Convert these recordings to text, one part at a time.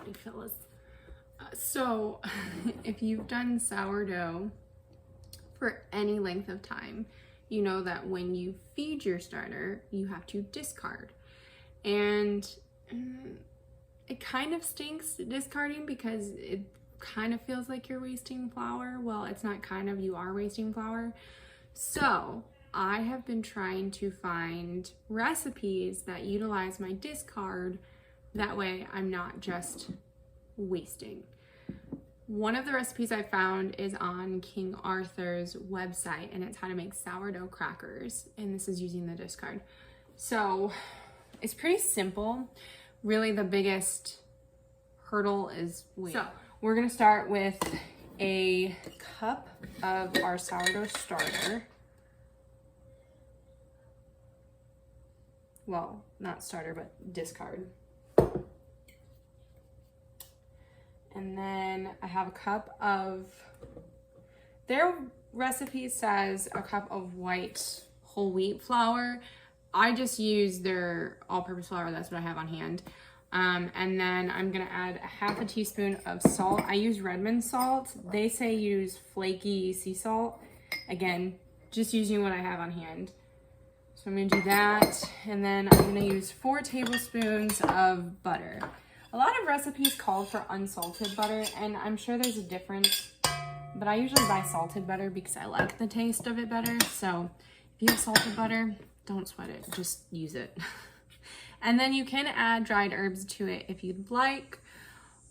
howdy fellas. So if you've done sourdough for any length of time, you know that when you feed your starter, you have to discard. And it kind of stinks discarding because it kind of feels like you're wasting flour. Well, it's not kind of, you are wasting flour. So I have been trying to find recipes that utilize my discard. That way I'm not just wasting. One of the recipes I found is on King Arthur's website, and it's how to make sourdough crackers, and this is using the discard. So it's pretty simple. Really the biggest hurdle is weight. So we're gonna start with a cup of our sourdough starter. Well, not starter, but discard. And then I have a cup of, their recipe says a cup of white whole wheat flour. I just use their all-purpose flour, that's what I have on hand. And then I'm gonna add a half a teaspoon of salt. I use Redmond salt. They say use flaky sea salt. Again, just using what I have on hand. So I'm gonna do that. And then I'm gonna use 4 tablespoons of butter. A lot of recipes call for unsalted butter, and I'm sure there's a difference, but I usually buy salted butter because I like the taste of it better. So if you have salted butter, don't sweat it, just use it. And then you can add dried herbs to it if you'd like,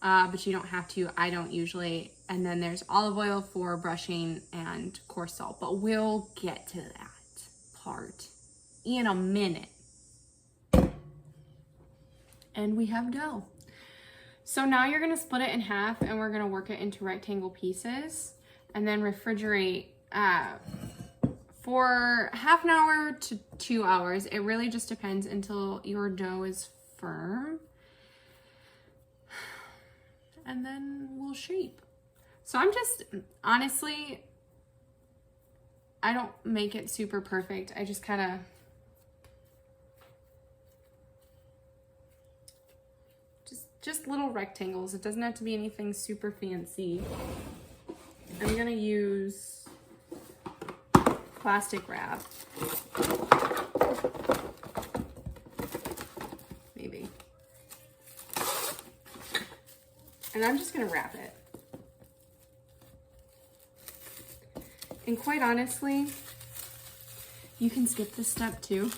but you don't have to. I don't usually. And then there's olive oil for brushing and coarse salt, but we'll get to that part in a minute. And we have dough. So now you're gonna split it in half, and we're gonna work it into rectangle pieces and then refrigerate for half an hour to 2 hours. It really just depends until your dough is firm. And then we'll shape. So I'm just, honestly, I don't make it super perfect. I just kind of, just little rectangles. It doesn't have to be anything super fancy. I'm gonna use plastic wrap. Maybe. And I'm just gonna wrap it. And quite honestly, you can skip this step too.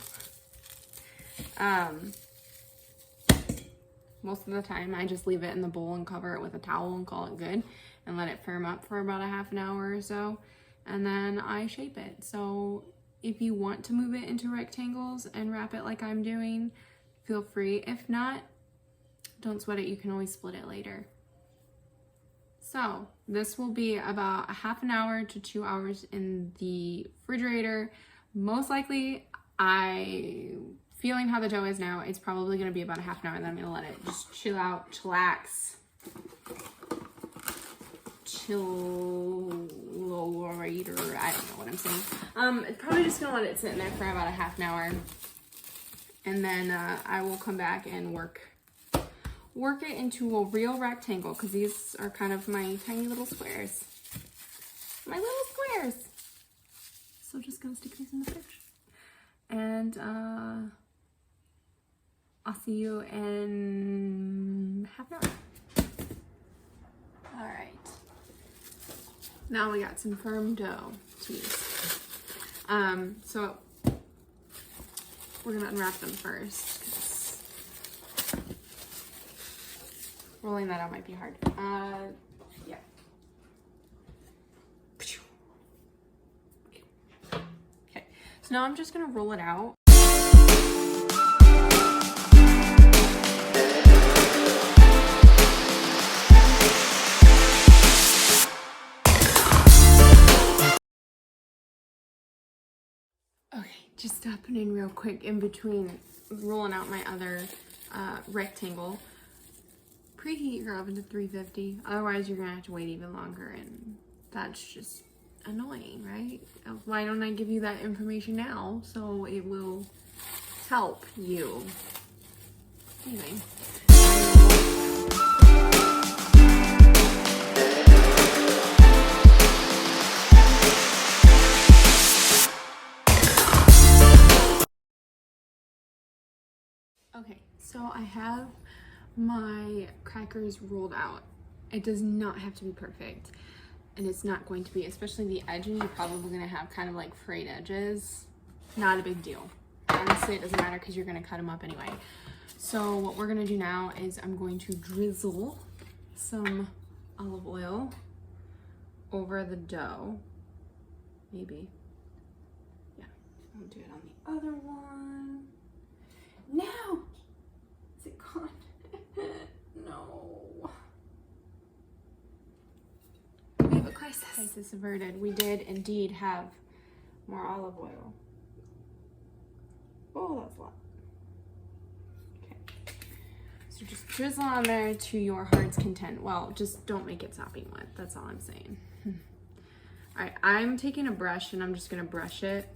Most of the time I just leave it in the bowl and cover it with a towel and call it good and let it firm up for about a half an hour or so, and then I shape it. So if you want to move it into rectangles and wrap it like I'm doing, feel free. If not, don't sweat it, you can always split it later. So this will be about a half an hour to 2 hours in the refrigerator. Most likely, feeling how the dough is now, it's probably gonna be about a half an hour, and then I'm gonna let it just chill out, chillax, chill-later, I don't know what I'm saying. Probably just gonna let it sit in there for about a half an hour, and then I will come back and work it into a real rectangle, because these are kind of my tiny little squares. My little squares. So just gonna stick these in the fridge. And I'll see you in half an hour. All right. Now we got some firm dough to use. So we're gonna unwrap them first, because rolling that out might be hard. Yeah. Okay. So now I'm just gonna roll it out. Okay, just stopping in real quick in between rolling out my other rectangle. Preheat your oven to 350, otherwise you're gonna have to wait even longer, and that's just annoying, right? Why don't I give you that information now so it will help you? Anyway. So I have my crackers rolled out. It does not have to be perfect, and it's not going to be, especially the edges. You're probably gonna have kind of like frayed edges. Not a big deal. Honestly, it doesn't matter because you're gonna cut them up anyway. So what we're gonna do now is I'm going to drizzle some olive oil over the dough. Maybe. Yeah, I'll do it on the other one. No! Is it gone? No. We have a crisis. Crisis averted. We did indeed have more olive oil. Oh, that's a lot. Okay. So just drizzle on there to your heart's content. Well, just don't make it sopping wet. That's all I'm saying. All right, I'm taking a brush and I'm just gonna brush it.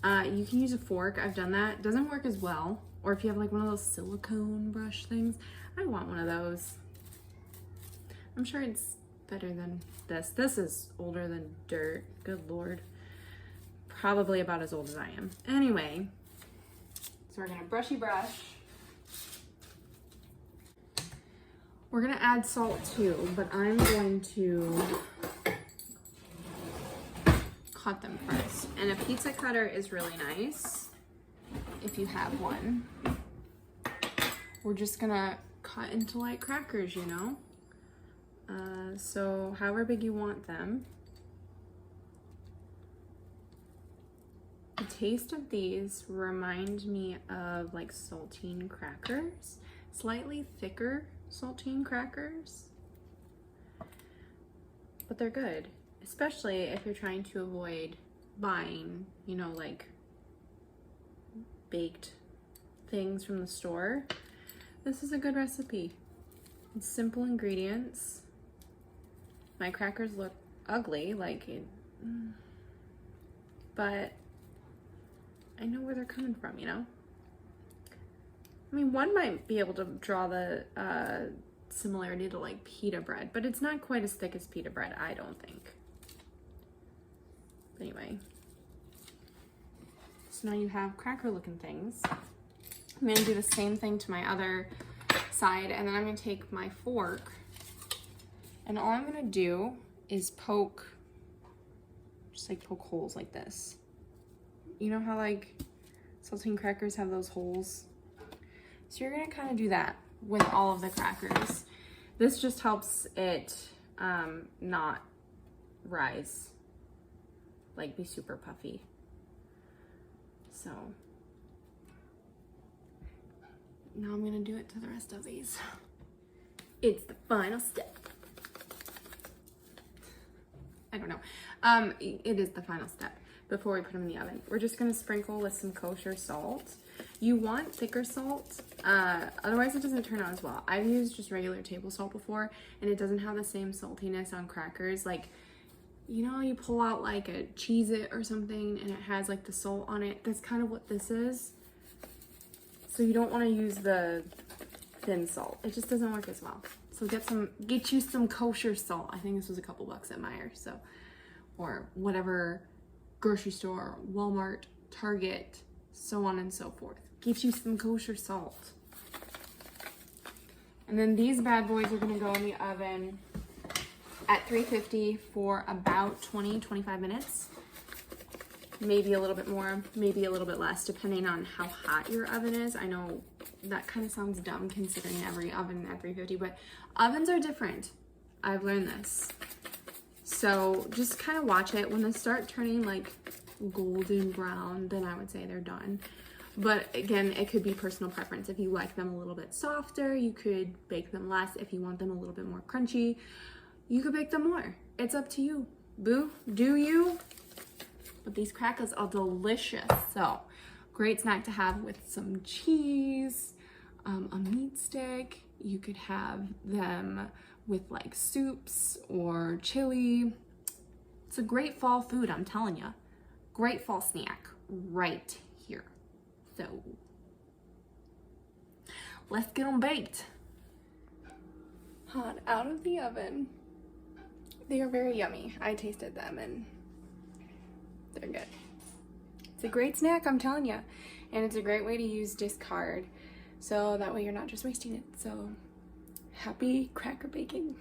You can use a fork. I've done that. It doesn't work as well. Or if you have like one of those silicone brush things, I want one of those. I'm sure it's better than this. This is older than dirt. Good Lord. Probably about as old as I am. Anyway, so we're gonna brushy brush. We're gonna add salt too, but I'm going to cut them first. And a pizza cutter is really nice if you have one. We're just gonna cut into like crackers, you know? So however big you want them. The taste of these remind me of like saltine crackers, slightly thicker saltine crackers, but they're good, especially if you're trying to avoid buying, you know, like baked things from the store. This is a good recipe. It's simple ingredients. My crackers look ugly, like it, but I know where they're coming from, you know? I mean, one might be able to draw the similarity to like pita bread, but it's not quite as thick as pita bread, I don't think. Anyway, so now you have cracker looking things. I'm gonna do the same thing to my other side, and then I'm gonna take my fork, and all I'm gonna do is poke, just like poke holes like this. You know how like saltine crackers have those holes? So you're gonna kind of do that with all of the crackers. This just helps it not rise, like be super puffy. So now I'm gonna do it to the rest of these. It's the final step. I don't know. It is the final step. Before we put them in the oven, we're just gonna sprinkle with some kosher salt. You want thicker salt, otherwise it doesn't turn out as well. I've used just regular table salt before, and it doesn't have the same saltiness on crackers. Like, you know, you pull out like a Cheez-It or something, and it has like the salt on it. That's kind of what this is. So you don't want to use the thin salt. It just doesn't work as well. So get you some kosher salt. I think this was a couple bucks at Meijer, so, or whatever grocery store, Walmart, Target, so on and so forth. Get you some kosher salt. And then these bad boys are gonna go in the oven at 350 for about 20-25 minutes. Maybe a little bit more, maybe a little bit less, depending on how hot your oven is. I know that kind of sounds dumb considering every oven at 350, but ovens are different. I've learned this. So just kind of watch it. When they start turning like golden brown, then I would say they're done. But again, it could be personal preference. If you like them a little bit softer, you could bake them less. If you want them a little bit more crunchy, you could bake them more. It's up to you. Boo, do you? But these crackers are delicious. So great snack to have with some cheese, a meat stick. You could have them with like soups or chili. It's a great fall food, I'm telling you. Great fall snack right here. So let's get them baked. Hot out of the oven. They are very yummy. I tasted them and they're good. It's a great snack, I'm telling you. And it's a great way to use discard. so that way you're not just wasting it. So happy cracker baking.